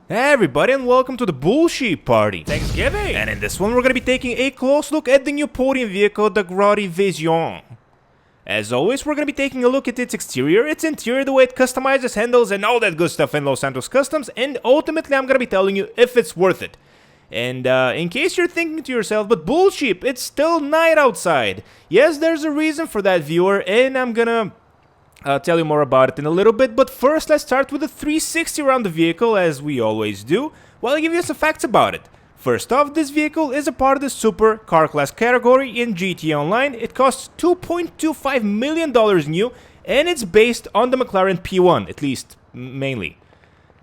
Hey everybody, and welcome to the bullshit party, Thanksgiving! And in this one we're gonna be taking a close look at the new podium vehicle, the Grotti Visione. As always, we're gonna be taking a look at its exterior, its interior, the way it customizes, handles, and all that good stuff in Los Santos Customs, and ultimately I'm gonna be telling you if it's worth it. And in case you're thinking to yourself, but bullshit, it's still night outside. Yes, there's a reason for that, viewer, and I'm gonna tell you more about it in a little bit, but first let's start with a 360 around the vehicle, as we always do, while I give you some facts about it. First off, this vehicle is a part of the super car class category in GTA Online. It costs $2.25 million new, and it's based on the McLaren P1, at least mainly.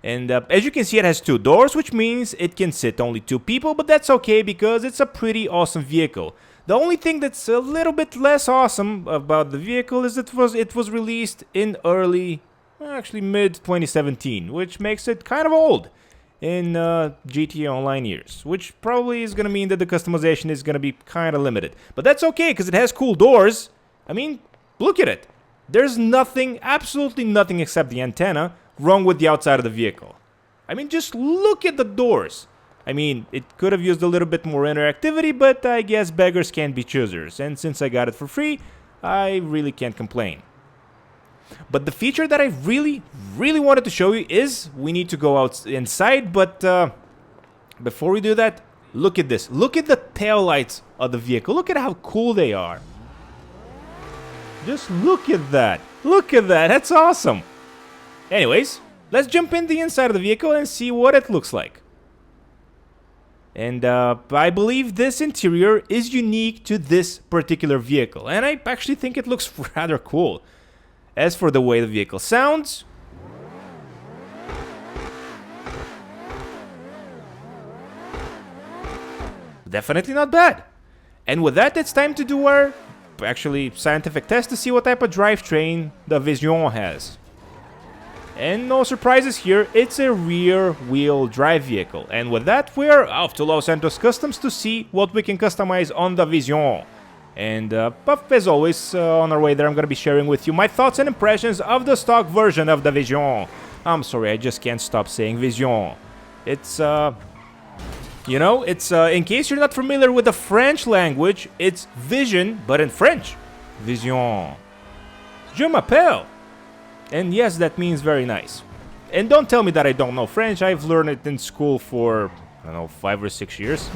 And as you can see, it has two doors, which means it can sit only two people, but that's okay because it's a pretty awesome vehicle. The only thing that's a little bit less awesome about the vehicle is it was released in mid 2017, which makes it kind of old in GTA Online years, which probably is going to mean that the customization is going to be kind of limited. But that's okay, because it has cool doors. I mean, look at it. There's nothing, absolutely nothing except the antenna wrong with the outside of the vehicle. I mean, just look at the doors. I mean, it could have used a little bit more interactivity, but I guess beggars can't be choosers, and since I got it for free, I really can't complain. But the feature that I really wanted to show you is we need to go out inside, but before we do that, look at this. Look at the taillights of the vehicle. Look at how cool they are. Just look at that. Look at that. That's awesome. Anyways, let's jump in the inside of the vehicle and see what it looks like. And I believe this interior is unique to this particular vehicle, and I actually think it looks rather cool. As for the way the vehicle sounds, definitely not bad. And with that, it's time to do our scientific test to see what type of drivetrain the Visione has. And no surprises here, it's a rear-wheel drive vehicle. And with that, we're off to Los Santos Customs to see what we can customize on the Visione. And as always, on our way there, I'm going to be sharing with you my thoughts and impressions of the stock version of the Visione. I'm sorry, I just can't stop saying Visione. It's, you know, it's, in case you're not familiar with the French language, it's vision, but in French. Visione. Je m'appelle. And yes, that means very nice. And don't tell me that I don't know French. I've learned it in school for, I don't know, 5 or 6 years.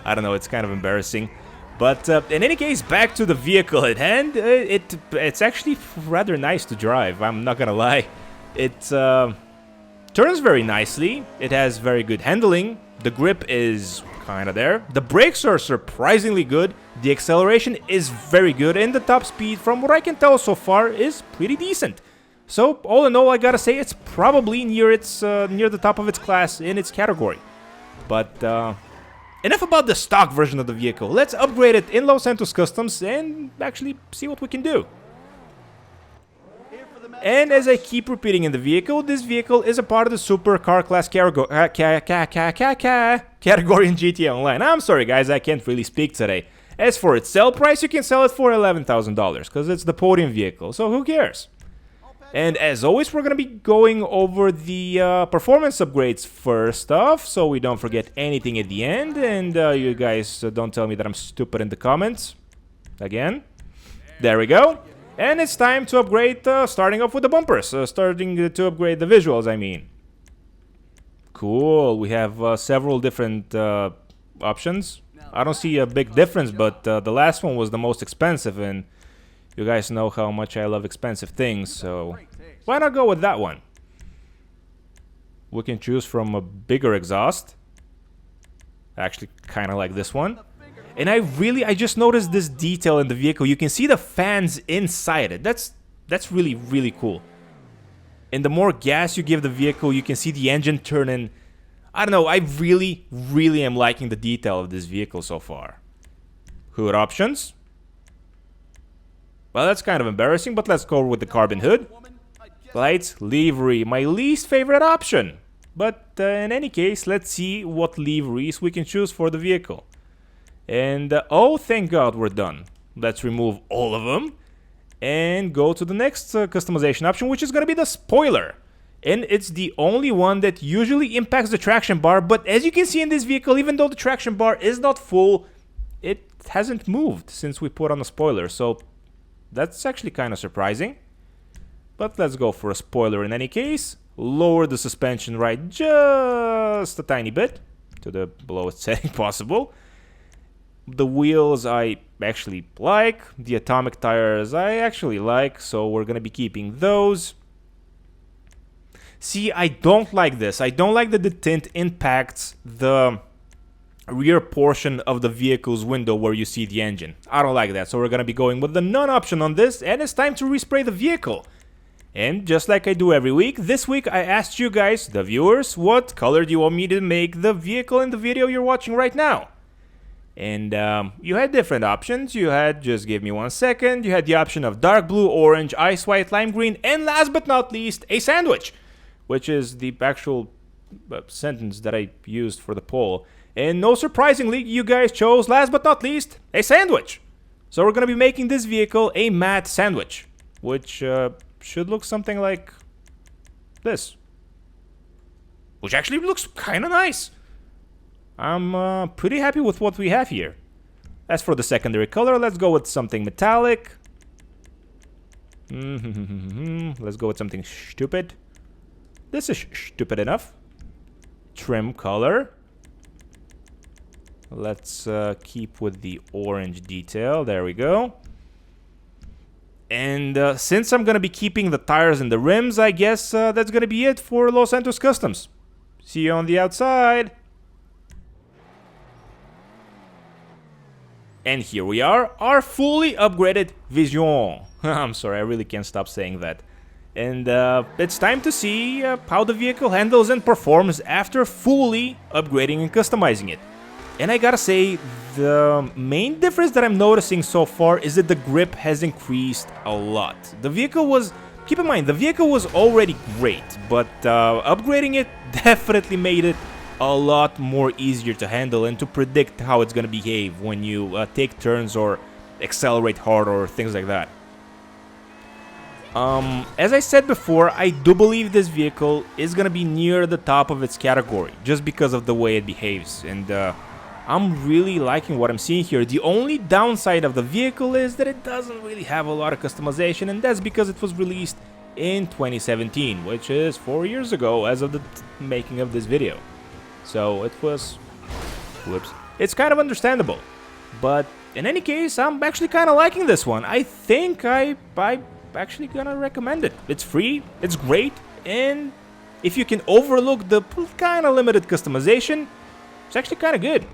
I don't know, it's kind of embarrassing. But in any case, back to the vehicle at hand. It's actually rather nice to drive, I'm not gonna lie. It turns very nicely. It has very good handling. The grip is kind of there. The brakes are surprisingly good. The acceleration is very good. And the top speed, from what I can tell so far, is pretty decent. So, all in all, I gotta say it's probably near the top of its class in its category. But, enough about the stock version of the vehicle. Let's upgrade it in Los Santos Customs and actually see what we can do. And as I keep repeating in the vehicle, this vehicle is a part of the super car class category in GTA Online. I'm sorry guys, I can't really speak today. As for its sell price, you can sell it for $11,000, because it's the podium vehicle, so who cares? And as always, we're going to be going over the performance upgrades first off, so we don't forget anything at the end. And you guys don't tell me that I'm stupid in the comments. Again. There we go. And it's time to upgrade, starting off with the bumpers. Starting to upgrade the visuals, I mean. Cool. We have several different options. I don't see a big difference, but the last one was the most expensive, and you guys know how much I love expensive things, so why not go with that one? We can choose from a bigger exhaust. Actually, kind of like this one. And I just noticed this detail in the vehicle. You can see the fans inside it. That's really cool. And the more gas you give the vehicle, you can see the engine turning. I don't know, I really am liking the detail of this vehicle so far. Hood options. Well, that's kind of embarrassing, but let's go with the carbon hood. Lights, livery, my least favorite option. But in any case, let's see what liveries we can choose for the vehicle. And oh, thank God we're done. Let's remove all of them and go to the next customization option, which is going to be the spoiler. and it's the only one that usually impacts the traction bar. But as you can see in this vehicle, even though the traction bar is not full, it hasn't moved since we put on a spoiler, so that's actually kind of surprising. But let's go for a spoiler in any case. Lower the suspension right just a tiny bit to the lowest setting possible. The wheels I actually like. The atomic tires I actually like, so we're gonna be keeping those. See, I don't like this. I don't like that the tint impacts the rear portion of the vehicle's window where you see the engine. I don't like that, so we're gonna be going with the none option on this, and it's time to respray the vehicle. And just like I do every week, this week I asked you guys, the viewers, what color do you want me to make the vehicle in the video you're watching right now? And you had different options. You had, just give me 1 second, you had the option of dark blue, orange, ice white, lime green, and last but not least, a sandwich, which is the actual sentence that I used for the poll. And no surprisingly, you guys chose, last but not least, a sandwich. So we're going to be making this vehicle a matte sandwich, which should look something like this. Which actually looks kind of nice. I'm pretty happy with what we have here. As for the secondary color, let's go with something metallic. Let's go with something stupid. This is stupid enough. Trim color. Let's keep with the orange detail. There we go. And since I'm going to be keeping the tires and the rims, I guess that's going to be it for Los Santos Customs. See you on the outside. And here we are, our fully upgraded Vision. I'm sorry, I really can't stop saying that. And it's time to see how the vehicle handles and performs after fully upgrading and customizing it. And I gotta say, the main difference that I'm noticing so far is that the grip has increased a lot. The vehicle was, keep in mind, the vehicle was already great, but upgrading it definitely made it a lot more easier to handle and to predict how it's gonna behave when you take turns or accelerate hard or things like that. As I said before, I do believe this vehicle is gonna be near the top of its category just because of the way it behaves, and I'm really liking what I'm seeing here. The only downside of the vehicle is that it doesn't really have a lot of customization, and that's because it was released in 2017, which is 4 years ago as of the making of this video. So it was, whoops, it's kind of understandable. But in any case, I'm actually kind of liking this one. I think I'm actually gonna recommend it. It's free, it's great, and if you can overlook the kind of limited customization, it's actually kind of good.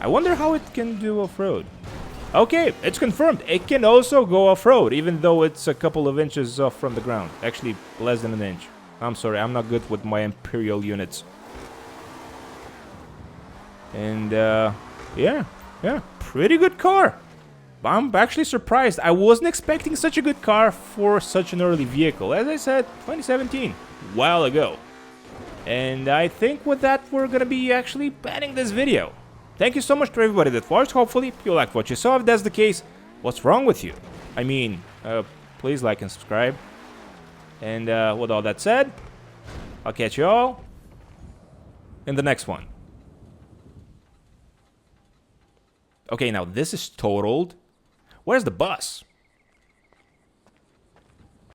I wonder how it can do off-road. Okay, it's confirmed. It can also go off-road, even though it's a couple of inches off from the ground. Actually, less than an inch. I'm sorry, I'm not good with my Imperial units. And, yeah, pretty good car. I'm actually surprised. I wasn't expecting such a good car for such an early vehicle. As I said, 2017, a while ago. And I think with that, we're gonna be actually ending this video. Thank you so much to everybody that watched. Hopefully, you liked what you saw. If that's the case, what's wrong with you? I mean, please like and subscribe. And with all that said, I'll catch you all in the next one. Okay, now this is totaled. Where's the bus?